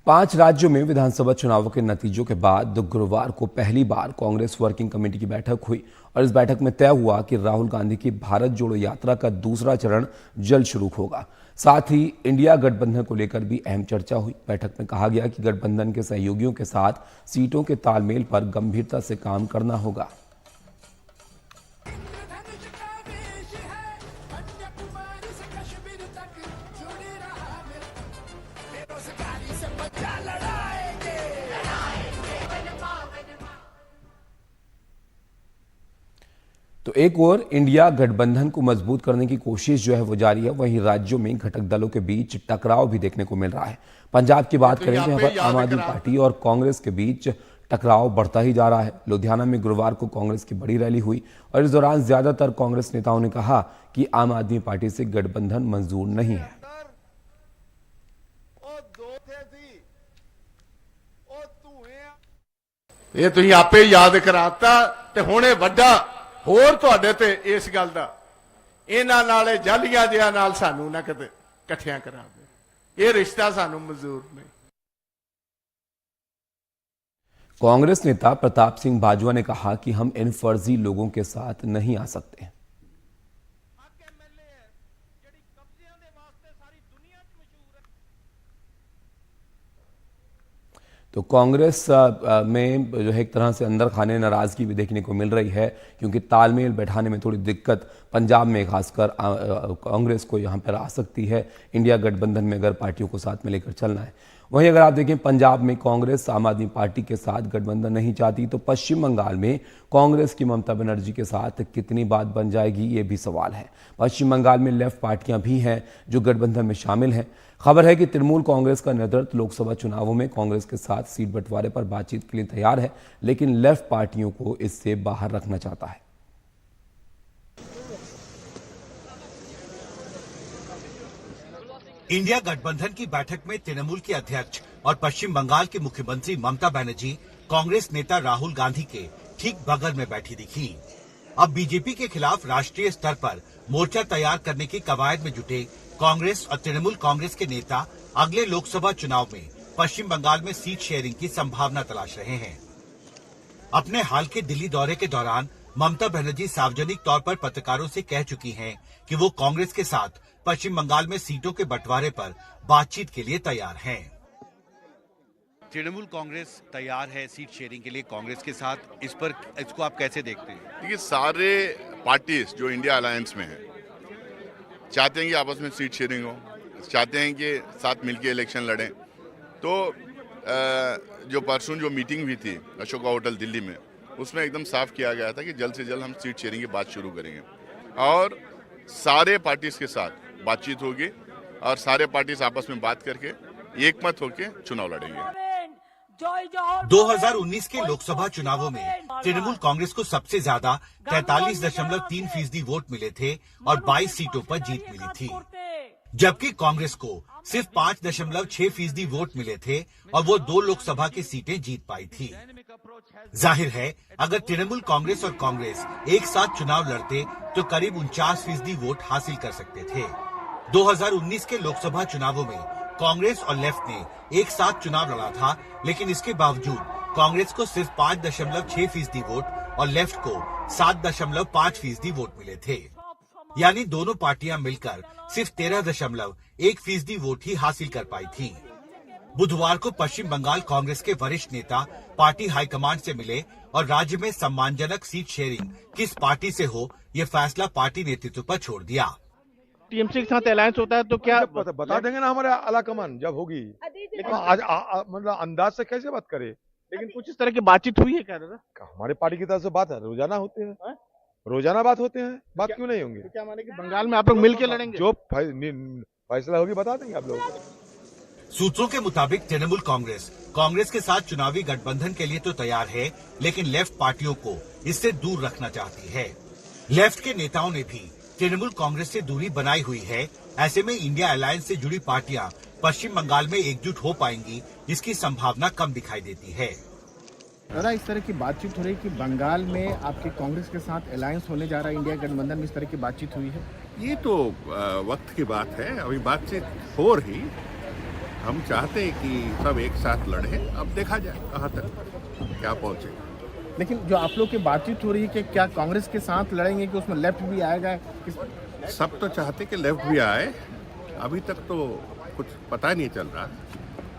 5 राज्यों में विधानसभा चुनावों के नतीजों के बाद गुरुवार को पहली बार कांग्रेस वर्किंग कमेटी की बैठक हुई और इस बैठक में तय हुआ कि राहुल गांधी की भारत जोड़ो यात्रा का दूसरा चरण जल्द शुरू होगा। साथ ही इंडिया गठबंधन को लेकर भी अहम चर्चा हुई। बैठक में कहा गया कि गठबंधन के सहयोगियों के साथ सीटों के तालमेल पर गंभीरता से काम करना होगा। तो एक ओर इंडिया गठबंधन को मजबूत करने की कोशिश जो है वो जारी है, वहीं राज्यों में घटक दलों के बीच टकराव भी देखने को मिल रहा है। पंजाब की बात करें जहां पर आम आदमी पार्टी और कांग्रेस के बीच टकराव बढ़ता ही जा रहा है। लुधियाना में गुरुवार को कांग्रेस की बड़ी रैली हुई और इस दौरान ज्यादातर कांग्रेस नेताओं ने कहा कि आम आदमी पार्टी से गठबंधन मंजूर नहीं है। ਇਹ ਤੁਸੀਂ ਆਪੇ ਯਾਦ ਕਰਾਤਾ ਤੇ ਹੁਣੇ ਵੱਡਾ ਹੋਰ ਤੁਹਾਡੇ ਤੇ ਇਸ ਗੱਲ ਦਾ ਇਹਨਾਂ ਨਾਲ ਜਾਲੀਆਂ ਜਿਆਂ ਨਾਲ ਸਾਨੂੰ ਨਾ ਕਿਤੇ ਇਕੱਠਿਆਂ ਕਰਾ ਦੇ। ਇਹ ਰਿਸ਼ਤਾ ਸਾਨੂੰ ਮਨਜ਼ੂਰ ਨਹੀਂ। कांग्रेस नेता प्रताप सिंह बाजवा ने कहा कि हम इन फर्जी लोगों के साथ नहीं आ सकते। तो कांग्रेस में जो है एक तरह से अंदर खाने नाराजगी भी देखने को मिल रही है, क्योंकि तालमेल बैठाने में थोड़ी दिक्कत पंजाब में खासकर कांग्रेस को यहां पर आ सकती है, इंडिया गठबंधन में अगर पार्टियों को साथ में लेकर चलना है। वहीं अगर आप देखें पंजाब में कांग्रेस आम आदमी पार्टी के साथ गठबंधन नहीं चाहती, तो पश्चिम बंगाल में कांग्रेस की ममता बनर्जी के साथ कितनी बात बन जाएगी, ये भी सवाल है। पश्चिम बंगाल में लेफ्ट पार्टियां भी हैं जो गठबंधन में शामिल हैं। खबर है कि तृणमूल कांग्रेस का नेतृत्व लोकसभा चुनावों में कांग्रेस के साथ सीट बंटवारे पर बातचीत के लिए तैयार है, लेकिन लेफ्ट पार्टियों को इससे बाहर रखना चाहता है। इंडिया गठबंधन की बैठक में तृणमूल के अध्यक्ष और पश्चिम बंगाल की मुख्यमंत्री ममता बनर्जी कांग्रेस नेता राहुल गांधी के ठीक बगल में बैठी दिखी। अब बीजेपी के खिलाफ राष्ट्रीय स्तर पर मोर्चा तैयार करने की कवायद में जुटे कांग्रेस और तृणमूल कांग्रेस के नेता अगले लोकसभा चुनाव में पश्चिम बंगाल में सीट शेयरिंग की संभावना तलाश रहे हैं। अपने हाल के दिल्ली दौरे के दौरान ममता बनर्जी सार्वजनिक तौर पर पत्रकारों से कह चुकी हैं कि वो कांग्रेस के साथ पश्चिम बंगाल में सीटों के बंटवारे पर बातचीत के लिए तैयार हैं। तृणमूल कांग्रेस तैयार है सीट शेयरिंग के लिए कांग्रेस के साथ, इसको आप कैसे देखते हैं? देखिए, सारे पार्टीज जो इंडिया अलायंस में है चाहते हैं कि आपस में सीट शेयरिंग हो, चाहते हैं कि साथ मिलकर इलेक्शन लड़ें। तो जो परसों जो मीटिंग हुई थी अशोका होटल दिल्ली में, उसमें एकदम साफ किया गया था कि जल्द से जल्द हम सीट शेयरिंग की बात शुरू करेंगे और सारे पार्टीज के साथ बातचीत होगी और सारे पार्टीज आपस में बात करके एकमत होकर चुनाव लड़ेंगे। 2019 के लोकसभा चुनावों में तृणमूल कांग्रेस को सबसे ज्यादा 43.3% वोट मिले थे और 22 सीटों पर जीत मिली थी, जबकि कांग्रेस को सिर्फ 5.6% वोट मिले थे और वो 2 लोकसभा की सीटें जीत पाई थी। जाहिर है अगर तृणमूल कांग्रेस और कांग्रेस एक साथ चुनाव लड़ते तो करीब 49% वोट हासिल कर सकते थे। 2019 के लोकसभा चुनावों में कांग्रेस और लेफ्ट ने एक साथ चुनाव लड़ा था, लेकिन इसके बावजूद कांग्रेस को सिर्फ 5.6% वोट और लेफ्ट को 7.5% वोट मिले थे। यानी दोनों पार्टियां मिलकर सिर्फ 13.1% वोट ही हासिल कर पाई थी। बुधवार को पश्चिम बंगाल कांग्रेस के वरिष्ठ नेता पार्टी हाईकमांड से मिले और राज्य में सम्मानजनक सीट शेयरिंग किस पार्टी से हो, ये फैसला पार्टी नेतृत्व पर छोड़ दिया। टीएमसी के साथ अलायंस होता है तो क्या बता देंगे ना हमारे आलाकमान जब होगी, लेकिन आज मतलब अंदाज से कैसे बात करे। लेकिन कुछ इस तरह की बातचीत हुई है क्या दादा? हमारे पार्टी की तरफ से बात है, रोजाना होते हैं, रोजाना बात होते हैं, बात क्यों नहीं होंगी? तो क्या माने कि बंगाल में आप लोग मिल के लड़ेंगे? जो फैसला होगी बता देंगे आप लोग। सूत्रों के मुताबिक तृणमूल कांग्रेस के साथ चुनावी गठबंधन के लिए तो तैयार है, लेकिन लेफ्ट पार्टियों को इससे दूर रखना चाहती है। लेफ्ट के नेताओं ने भी तृणमूल कांग्रेस से दूरी बनाई हुई है। ऐसे में इंडिया अलायंस से जुड़ी पार्टियां पश्चिम बंगाल में एकजुट हो पाएंगी, जिसकी संभावना कम दिखाई देती है। दादा, इस तरह की बातचीत हो रही कि बंगाल में आपके कांग्रेस के साथ अलायंस होने जा रहा है, इंडिया गठबंधन में इस तरह की बातचीत हुई है? ये तो वक्त की बात है, अभी बातचीत हो रही। हम चाहते हैं कि सब एक साथ लड़े। अब देखा जाए कहाँ तक क्या पहुँचे। लेकिन जो आप लोग की बातचीत हो रही है कि क्या कांग्रेस के साथ लड़ेंगे, कि उसमें लेफ्ट भी आएगा? सब तो चाहते कि लेफ्ट भी आए, अभी तक तो कुछ पता नहीं चल रहा।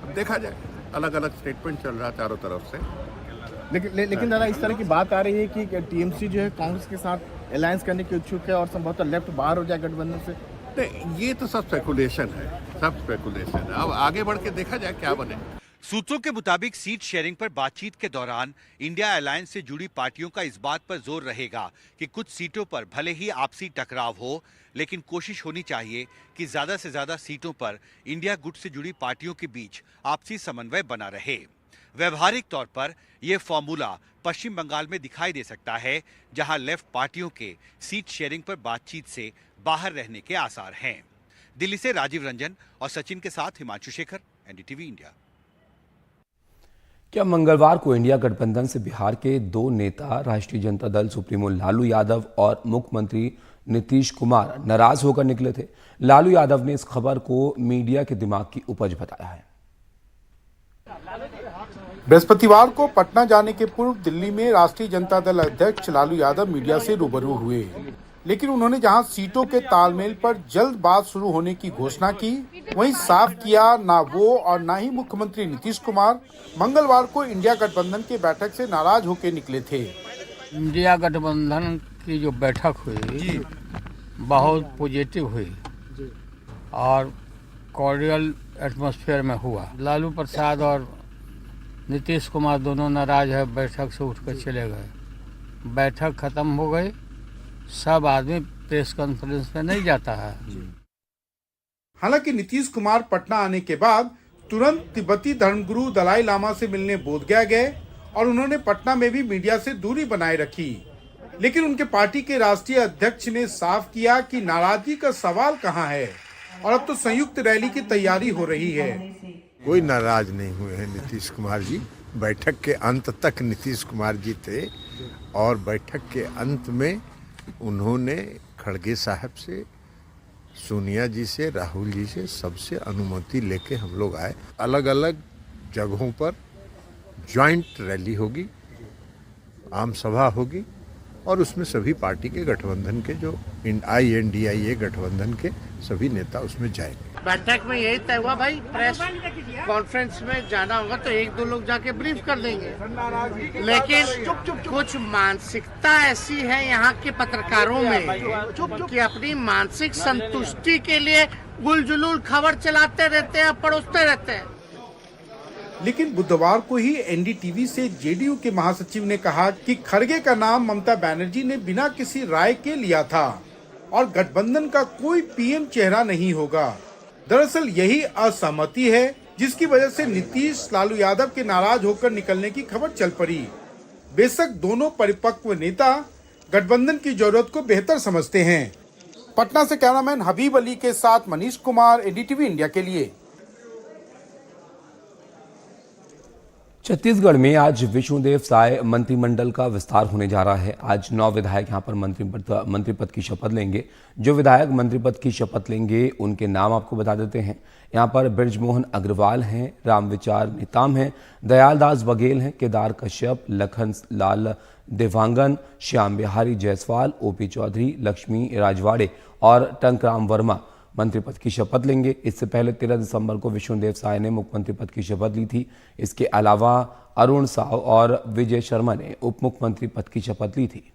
अब देखा जाए, अलग अलग स्टेटमेंट चल रहा चारों तरफ से। लेकिन दादा, इस तरह की बात आ रही है कि टीएमसी जो है कांग्रेस के साथ अलायंस करने की इच्छुक है और संभवतः लेफ्ट बाहर हो जाए गठबंधन से। नहीं, ये तो सब स्पेकुलेशन है, सब स्पेकुलेशन है। अब आगे बढ़ के देखा जाए क्या बने। सूत्रों के मुताबिक सीट शेयरिंग पर बातचीत के दौरान इंडिया अलायंस से जुड़ी पार्टियों का इस बात पर जोर रहेगा कि कुछ सीटों पर भले ही आपसी टकराव हो, लेकिन कोशिश होनी चाहिए कि ज्यादा से ज्यादा सीटों पर इंडिया गुट से जुड़ी पार्टियों के बीच आपसी समन्वय बना रहे। व्यवहारिक तौर पर यह फॉर्मूला पश्चिम बंगाल में दिखाई दे सकता है, जहां लेफ्ट पार्टियों के सीट शेयरिंग पर बातचीत से बाहर रहने के आसार हैं। दिल्ली से राजीव रंजन और सचिन के साथ हिमांशु शेखर, एनडीटीवी इंडिया। क्या मंगलवार को इंडिया गठबंधन से बिहार के दो नेता राष्ट्रीय जनता दल सुप्रीमो लालू यादव और मुख्यमंत्री नीतीश कुमार नाराज होकर निकले थे? लालू यादव ने इस खबर को मीडिया के दिमाग की उपज बताया है। बृहस्पतिवार को पटना जाने के पूर्व दिल्ली में राष्ट्रीय जनता दल अध्यक्ष लालू यादव मीडिया से रूबरू हुए, लेकिन उन्होंने जहां सीटों के तालमेल पर जल्द बात शुरू होने की घोषणा की, वहीं साफ किया ना वो और ना ही मुख्यमंत्री नीतीश कुमार मंगलवार को इंडिया गठबंधन की बैठक से नाराज होकर निकले थे। इंडिया गठबंधन की जो बैठक हुई बहुत पॉजिटिव हुई और कॉर्डियल एटमॉस्फेयर में हुआ। लालू प्रसाद और नीतीश कुमार दोनों नाराज है, बैठक से उठकर चले गए। बैठक खत्म हो गई। सब आदमी प्रेस कॉन्फ्रेंस में नहीं जाता है। हालांकि नीतीश कुमार पटना आने के बाद तुरंत तिब्बती धर्मगुरु दलाई लामा से मिलने बोधगया गए और उन्होंने पटना में भी मीडिया से दूरी बनाए रखी। लेकिन उनके पार्टी के राष्ट्रीय अध्यक्ष ने साफ किया कि नाराजगी का सवाल कहां है और अब तो संयुक्त रैली की तैयारी हो रही है। कोई नाराज नहीं हुए हैं नीतीश कुमार जी। बैठक के अंत तक नीतीश कुमार जी थे और बैठक के अंत में उन्होंने खड़गे साहब से, सोनिया जी से, राहुल जी से, सबसे अनुमति लेके हम लोग आए। अलग अलग जगहों पर जॉइंट रैली होगी, आम सभा होगी और उसमें सभी पार्टी के गठबंधन के जो INDIA गठबंधन के सभी नेता उसमें जाएंगे। बैठक में यही तय हुआ भाई, प्रेस कॉन्फ्रेंस में जाना होगा तो एक दो लोग जाके ब्रीफ कर देंगे, लेकिन कुछ मानसिकता ऐसी है यहाँ के पत्रकारों में कि अपनी मानसिक संतुष्टि के लिए गुलजुलूल खबर चलाते रहते हैं, परोसते रहते हैं। लेकिन बुधवार को ही NDTV से JDU के महासचिव ने कहा कि खड़गे का नाम ममता बनर्जी ने बिना किसी राय के लिया था और गठबंधन का कोई PM चेहरा नहीं होगा। दरअसल यही असहमति है जिसकी वजह से नीतीश लालू यादव के नाराज होकर निकलने की खबर चल पड़ी। बेशक दोनों परिपक्व नेता गठबंधन की जरूरत को बेहतर समझते हैं। पटना से कैमरामैन हबीब अली के साथ मनीष कुमार, NDTV इंडिया के लिए। छत्तीसगढ़ में आज विष्णुदेव साय मंत्रिमंडल का विस्तार होने जा रहा है। आज 9 विधायक यहां पर मंत्री पद की शपथ लेंगे। जो विधायक मंत्री पद की शपथ लेंगे उनके नाम आपको बता देते हैं। यहां पर बृजमोहन अग्रवाल हैं, रामविचार नेताम हैं, दयालदास बघेल हैं, केदार कश्यप, लखन लाल देवांगन, श्याम बिहारी जायसवाल, OP चौधरी, लक्ष्मी राजवाड़े और टंकराम वर्मा मंत्री पद की शपथ लेंगे। इससे पहले 13 दिसंबर को विष्णुदेव साय ने मुख्यमंत्री पद की शपथ ली थी। इसके अलावा अरुण साव और विजय शर्मा ने उप मुख्यमंत्री पद की शपथ ली थी।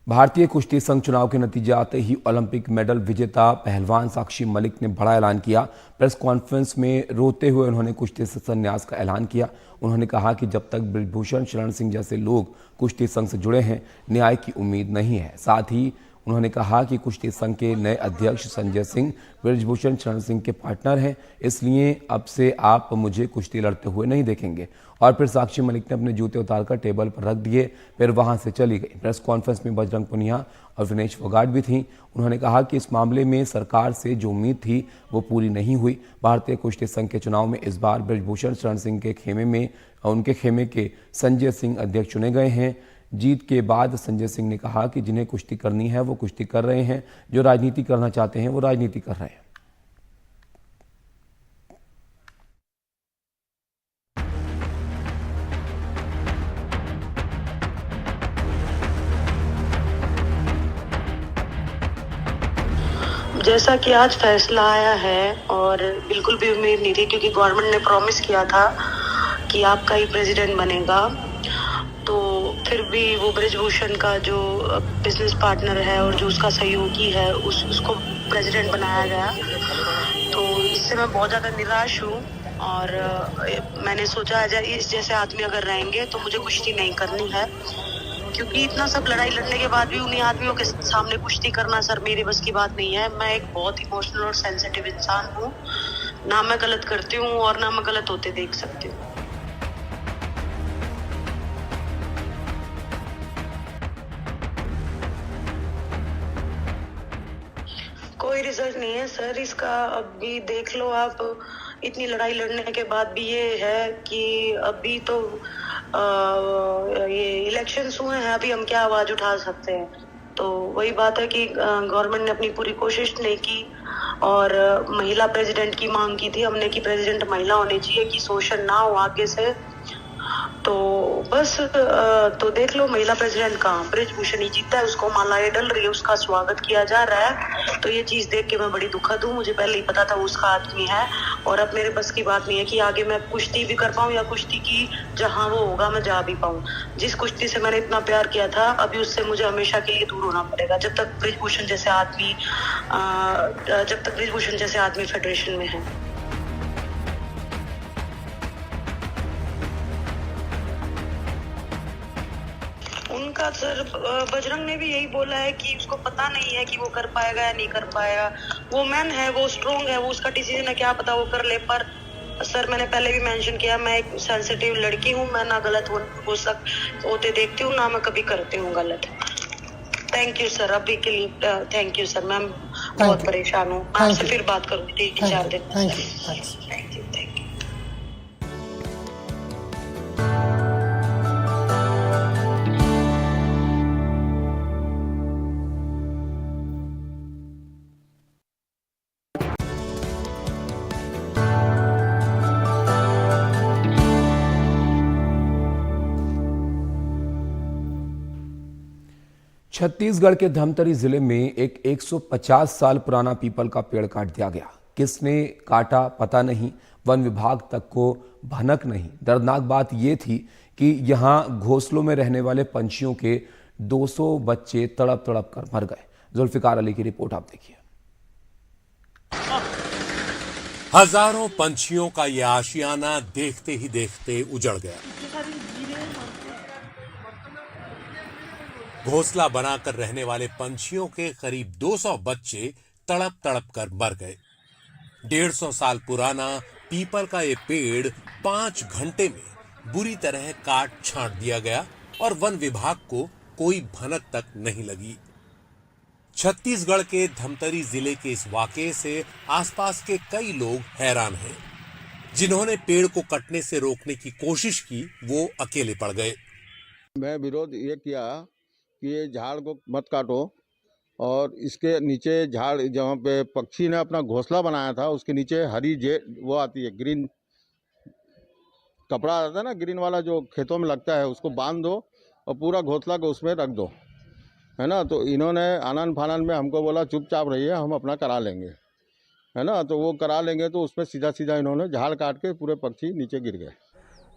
भारतीय कुश्ती संघ चुनाव के नतीजे आते ही ओलंपिक मेडल विजेता पहलवान साक्षी मलिक ने बड़ा ऐलान किया। प्रेस कॉन्फ्रेंस में रोते हुए उन्होंने कुश्ती से संन्यास का ऐलान किया। उन्होंने कहा कि जब तक बृजभूषण शरण सिंह जैसे लोग कुश्ती संघ से जुड़े हैं, न्याय की उम्मीद नहीं है। साथ ही उन्होंने कहा कि कुश्ती संघ के नए अध्यक्ष संजय सिंह बृजभूषण शरण सिंह के पार्टनर हैं, इसलिए अब से आप मुझे कुश्ती लड़ते हुए नहीं देखेंगे। और फिर साक्षी मलिक ने अपने जूते उतारकर टेबल पर रख दिए, फिर वहां से चली गई। प्रेस कॉन्फ्रेंस में बजरंग पुनिया और विनेश फोगाट भी थीं। उन्होंने कहा कि इस मामले में सरकार से जो उम्मीद थी वो पूरी नहीं हुई। भारतीय कुश्ती संघ के चुनाव में इस बार बृजभूषण शरण सिंह के खेमे में उनके खेमे के संजय सिंह अध्यक्ष चुने गए हैं। जीत के बाद संजय सिंह ने कहा कि जिन्हें कुश्ती करनी है वो कुश्ती कर रहे हैं, जो राजनीति करना चाहते हैं वो राजनीति कर रहे हैं। जैसा कि आज फैसला आया है और बिल्कुल भी उम्मीद नहीं थी, क्योंकि गवर्नमेंट ने प्रॉमिस किया था कि आपका ही प्रेसिडेंट बनेगा, तो फिर भी वो ब्रिजभूषण का जो बिजनेस पार्टनर है और जो उसका सहयोगी है उसको प्रेसिडेंट बनाया गया। तो इससे मैं बहुत ज़्यादा निराश हूँ और मैंने सोचा इस जैसे आदमी अगर रहेंगे तो मुझे कुश्ती नहीं करनी है, क्योंकि इतना सब लड़ाई लड़ने के बाद भी उन्हीं आदमियों के सामने कुश्ती करना सर मेरी बस की बात नहीं है। मैं एक बहुत इमोशनल और सेंसिटिव इंसान हूँ, ना मैं गलत करती हूँ और ना मैं गलत होते देख सकती हूँ। कोई रिजल्ट नहीं है सर इसका, अभी देख लो आप। इतनी लड़ाई लड़ने के बाद भी ये है कि अभी तो ये इलेक्शंस हुए हैं, अभी हम क्या आवाज उठा सकते हैं। तो वही बात है कि गवर्नमेंट ने अपनी पूरी कोशिश नहीं की और महिला प्रेसिडेंट की मांग की थी हमने कि प्रेसिडेंट महिला होनी चाहिए, कि शोषण ना हो आगे से। तो बस तो देख लो महिला प्रेसिडेंट कहाँ, ब्रिजभूषण ही जीता है, उसको मालाएं डल रही है, उसका स्वागत किया जा रहा है। तो ये चीज देख के मैं बड़ी दुखद हूँ, मुझे पहले ही पता था वो उसका आदमी है और अब मेरे बस की बात नहीं है कि आगे मैं कुश्ती भी कर पाऊँ या कुश्ती की जहाँ वो होगा मैं जा भी पाऊँ। जिस कुश्ती से मैंने इतना प्यार किया था अभी उससे मुझे हमेशा के लिए दूर होना पड़ेगा, जब तक ब्रिजभूषण जैसे आदमी फेडरेशन में है। उनका सर बजरंग ने भी यही बोला है कि उसको पता नहीं है कि वो कर पाएगा या नहीं कर पाएगा। वो मैन है, वो स्ट्रोंग है, वो उसका डिसीजन है, क्या पता वो कर ले। पर सर मैंने पहले भी मेंशन किया, मैं एक सेंसिटिव लड़की हूँ, मैं ना गलत होते देखती हूँ ना मैं कभी करती हूँ गलत। थैंक यू सर, अभी के लिए थैंक यू सर। मैं बहुत परेशान हूँ, आपसे फिर बात करूँगी 3-4 दिन। Thank you. छत्तीसगढ़ के धमतरी जिले में एक 150 साल पुराना पीपल का पेड़ काट दिया गया। किसने काटा पता नहीं, वन विभाग तक को भनक नहीं। दर्दनाक बात यह थी कि यहां घोंसलों में रहने वाले पंछियों के 200 बच्चे तड़प तड़प कर मर गए। जुल्फिकार अली की रिपोर्ट आप देखिए। हजारों पंछियों का यह आशियाना देखते ही देखते उजड़ गया। घोंसला बनाकर रहने वाले पंछियों के करीब 200 बच्चे तड़प तड़प कर मर गए। 150 साल पुराना पीपल का ये पेड़ 5 घंटे में बुरी तरह काट छांट दिया गया और वन विभाग को कोई भनक तक नहीं लगी। छत्तीसगढ़ के धमतरी जिले के इस वाकये से आसपास के कई लोग हैरान हैं। जिन्होंने पेड़ को कटने से रोकने की कोशिश की वो अकेले पड़ गए। मैं विरोध ये किया कि ये झाड़ को मत काटो और इसके नीचे झाड़ जहाँ पे पक्षी ने अपना घोंसला बनाया था उसके नीचे हरी वो आती है, ग्रीन कपड़ा आता है ना, ग्रीन वाला जो खेतों में लगता है, उसको बांध दो और पूरा घोंसला को उसमें रख दो, है ना। तो इन्होंने आनन फानन में हमको बोला चुपचाप रहिए, हम अपना करा लेंगे, है ना। तो वो करा लेंगे तो उसमें सीधा सीधा इन्होंने झाड़ काट के पूरे पक्षी नीचे गिर गए।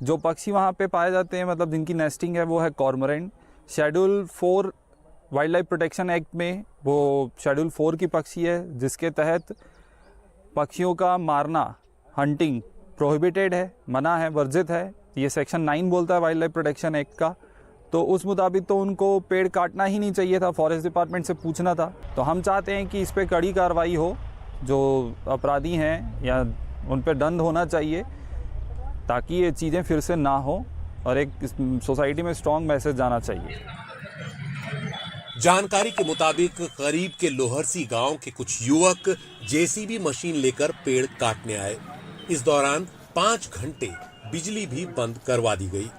जो पक्षी वहाँ पे पाए जाते हैं, मतलब जिनकी नेस्टिंग है, वो है cormorant. Schedule 4 wild life protection act में वो शेड्यूल 4 की पक्षी है, जिसके तहत पक्षियों का मारना, हंटिंग प्रोहिबिटेड है, मना है, वर्जित है। ये सेक्शन 9 बोलता है वाइल्ड लाइफ प्रोटेक्शन एक्ट का। तो उस मुताबिक तो उनको पेड़ काटना ही नहीं चाहिए था, फॉरेस्ट डिपार्टमेंट से पूछना था। तो हम चाहते हैं कि इस पर कड़ी कार्रवाई हो, जो अपराधी हैं या उन पर दंड होना चाहिए, ताकि ये चीज़ें फिर से ना हो और एक सोसाइटी में स्ट्रॉन्ग मैसेज जाना चाहिए। जानकारी के मुताबिक करीब के लोहरसी गांव के कुछ युवक जेसीबी मशीन लेकर पेड़ काटने आए। इस दौरान 5 घंटे बिजली भी बंद करवा दी गई।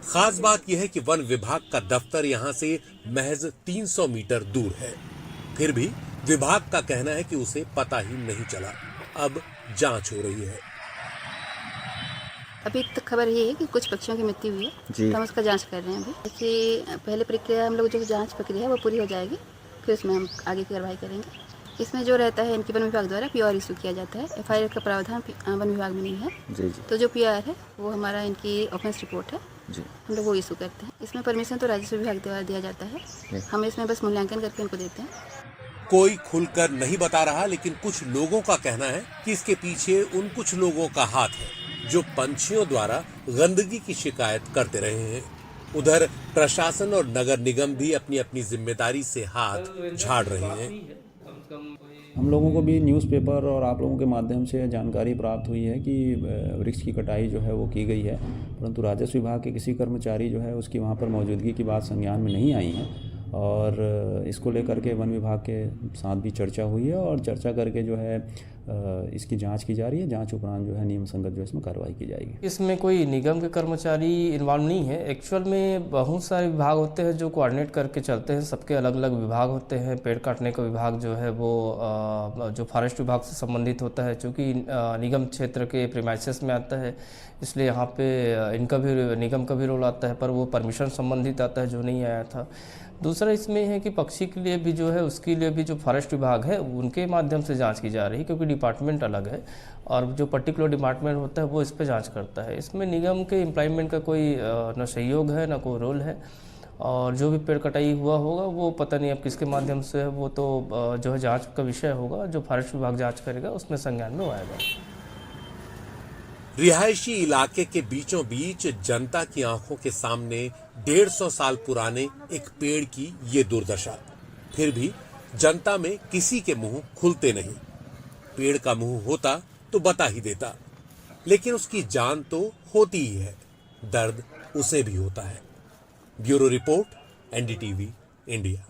खास बात यह है कि वन विभाग का दफ्तर यहां से महज 300 मीटर दूर है। फिर भी विभाग का कहना है कि उसे पता ही नहीं चला। अब जांच हो रही है। अभी तक खबर ये है कि कुछ पक्षियों की मृत्यु हुई है, तो हम उसका जांच कर रहे हैं। अभी देखिए, पहले प्रक्रिया हम लोग जो जांच प्रक्रिया है वो पूरी हो जाएगी, फिर उसमें हम आगे की कार्रवाई करेंगे। इसमें जो रहता है इनकी वन विभाग द्वारा पीआर इशू किया जाता है। एफआईआर का प्रावधान वन विभाग में नहीं है। तो जो पीआर है वो हमारा इनकी ऑफेंस रिपोर्ट है, हम लोग वो इशू करते हैं। इसमें परमिशन तो राजस्व विभाग द्वारा दिया जाता है, हम इसमें बस मूल्यांकन करके उनको देते हैं। कोई खुलकर नहीं बता रहा, लेकिन कुछ लोगों का कहना है कि इसके पीछे उन कुछ लोगों का हाथ है जो पंछियों द्वारा गंदगी की शिकायत करते रहे हैं। उधर प्रशासन और नगर निगम भी अपनी अपनी जिम्मेदारी से हाथ झाड़ रहे हैं। हम लोगों को भी न्यूज़पेपर और आप लोगों के माध्यम से जानकारी प्राप्त हुई है कि वृक्ष की कटाई जो है वो की गई है, परंतु राजस्व विभाग के किसी कर्मचारी जो है उसकी वहाँ पर मौजूदगी की बात संज्ञान में नहीं आई है। और इसको लेकर के वन विभाग के साथ भी चर्चा हुई है और चर्चा करके जो है इसकी जांच की जा रही है। जांच उपरांत जो है नियम संगत जो है इसमें कार्रवाई की जाएगी। इसमें कोई निगम के कर्मचारी इन्वॉल्व नहीं है। एक्चुअल में बहुत सारे विभाग होते हैं जो कोऑर्डिनेट करके चलते हैं, सबके अलग अलग विभाग होते हैं। पेड़ काटने का विभाग जो है वो जो फॉरेस्ट विभाग से संबंधित होता है, चूँकि निगम क्षेत्र के प्रीमाइसेस में आता है, इसलिए यहाँ पे इनका भी निगम का भी रोल आता है, पर वो परमिशन संबंधित आता है जो नहीं आया था। दूसरा इसमें है कि पक्षी के लिए भी जो है उसके लिए भी जो फॉरेस्ट विभाग है उनके माध्यम से जांच की जा रही है, क्योंकि डिपार्टमेंट अलग है और जो पर्टिकुलर डिपार्टमेंट होता है वो इस पर जांच करता है। इसमें निगम के एम्प्लॉयमेंट का कोई न सहयोग है न कोई रोल है। और जो भी पेड़ कटाई हुआ होगा वो पता नहीं अब किसके माध्यम से है, वो तो जो है जाँच का विषय होगा। जो फॉरेस्ट विभाग जाँच करेगा उसमें संज्ञान में आएगा। रिहायशी इलाके के बीचों बीच जनता की आंखों के सामने 150 साल पुराने एक पेड़ की ये दुर्दशा। फिर भी जनता में किसी के मुंह खुलते नहीं। पेड़ का मुंह होता तो बता ही देता, लेकिन उसकी जान तो होती ही है, दर्द उसे भी होता है। Bureau report, NDTV, India.